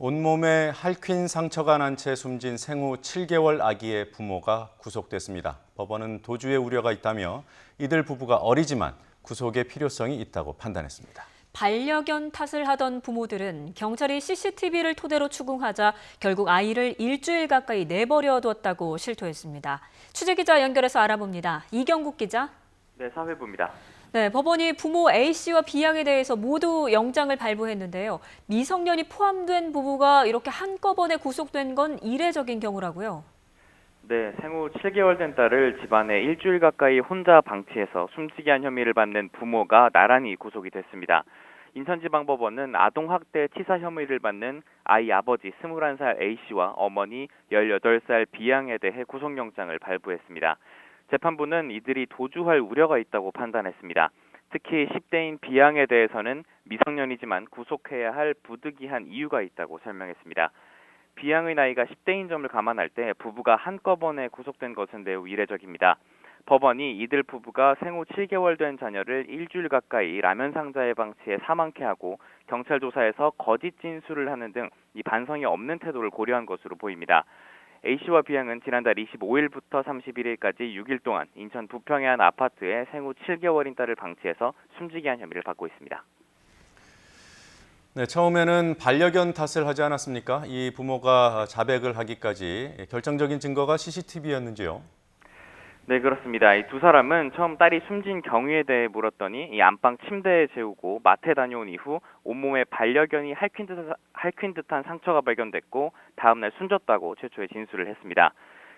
온몸에 할퀸 상처가 난 채 숨진 생후 7개월 아기의 부모가 구속됐습니다. 법원은 도주의 우려가 있다며 이들 부부가 어리지만 구속의 필요성이 있다고 판단했습니다. 반려견 탓을 하던 부모들은 경찰이 CCTV를 토대로 추궁하자 결국 아이를 일주일 가까이 내버려 두었다고 실토했습니다. 취재기자 연결해서 알아봅니다. 이경국 기자. 네, 사회부입니다. 네, 법원이 부모 A씨와 B양에 대해서 모두 영장을 발부했는데요. 미성년이 포함된 부부가 이렇게 한꺼번에 구속된 건 이례적인 경우라고요. 네, 생후 7개월 된 딸을 집안에 일주일 가까이 혼자 방치해서 숨지게 한 혐의를 받는 부모가 나란히 구속이 됐습니다. 인천지방법원은 아동학대 치사 혐의를 받는 아이 아버지 21살 A씨와 어머니 18살 B양에 대해 구속영장을 발부했습니다. 재판부는 이들이 도주할 우려가 있다고 판단했습니다. 특히 10대인 B양에 대해서는 미성년이지만 구속해야 할 부득이한 이유가 있다고 설명했습니다. B양의 나이가 10대인 점을 감안할 때 부부가 한꺼번에 구속된 것은 매우 이례적입니다. 법원이 이들 부부가 생후 7개월 된 자녀를 일주일 가까이 라면 상자에 방치해 사망케 하고 경찰 조사에서 거짓 진술을 하는 등 이 반성이 없는 태도를 고려한 것으로 보입니다. A씨와 B양은 지난달 25일부터 31일까지 6일 동안 인천 부평의 한 아파트에 생후 7개월인 딸을 방치해서 숨지게 한 혐의를 받고 있습니다. 네, 처음에는 반려견 탓을 하지 않았습니까? 이 부모가 자백을 하기까지 결정적인 증거가 CCTV였는지요? 네, 그렇습니다. 이 두 사람은 처음 딸이 숨진 경위에 대해 물었더니 이 안방 침대에 재우고 마트에 다녀온 이후 온몸에 반려견이 핥힌 듯한 상처가 발견됐고 다음날 숨졌다고 최초에 진술을 했습니다.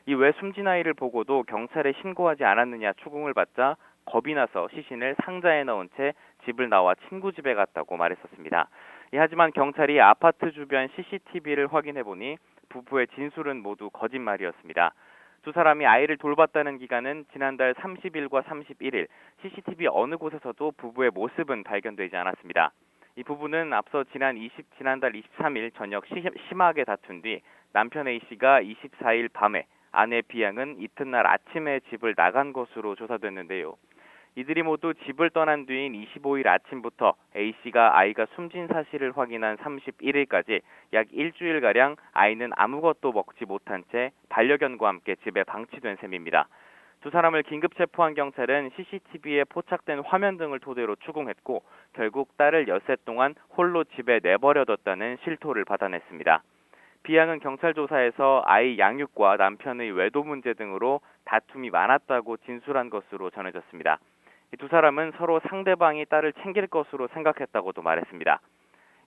이 외 숨진 아이를 보고도 경찰에 신고하지 않았느냐 추궁을 받자 겁이 나서 시신을 상자에 넣은 채 집을 나와 친구 집에 갔다고 말했었습니다. 하지만 경찰이 아파트 주변 CCTV를 확인해보니 부부의 진술은 모두 거짓말이었습니다. 두 사람이 아이를 돌봤다는 기간은 지난달 30일과 31일, CCTV 어느 곳에서도 부부의 모습은 발견되지 않았습니다. 이 부부는 앞서 지난달 23일 저녁 심하게 다툰 뒤 남편 A씨가 24일 밤에 아내 B양은 이튿날 아침에 집을 나간 것으로 조사됐는데요. 이들이 모두 집을 떠난 뒤인 25일 아침부터 A씨가 아이가 숨진 사실을 확인한 31일까지 약 일주일가량 아이는 아무것도 먹지 못한 채 반려견과 함께 집에 방치된 셈입니다. 두 사람을 긴급 체포한 경찰은 CCTV에 포착된 화면 등을 토대로 추궁했고 결국 딸을 엿새 동안 홀로 집에 내버려뒀다는 실토를 받아냈습니다. B양은 경찰 조사에서 아이 양육과 남편의 외도 문제 등으로 다툼이 많았다고 진술한 것으로 전해졌습니다. 이 두 사람은 서로 상대방이 딸을 챙길 것으로 생각했다고도 말했습니다.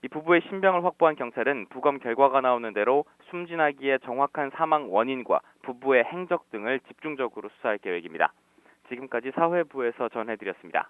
이 부부의 신병을 확보한 경찰은 부검 결과가 나오는 대로 숨진 아기의 정확한 사망 원인과 부부의 행적 등을 집중적으로 수사할 계획입니다. 지금까지 사회부에서 전해드렸습니다.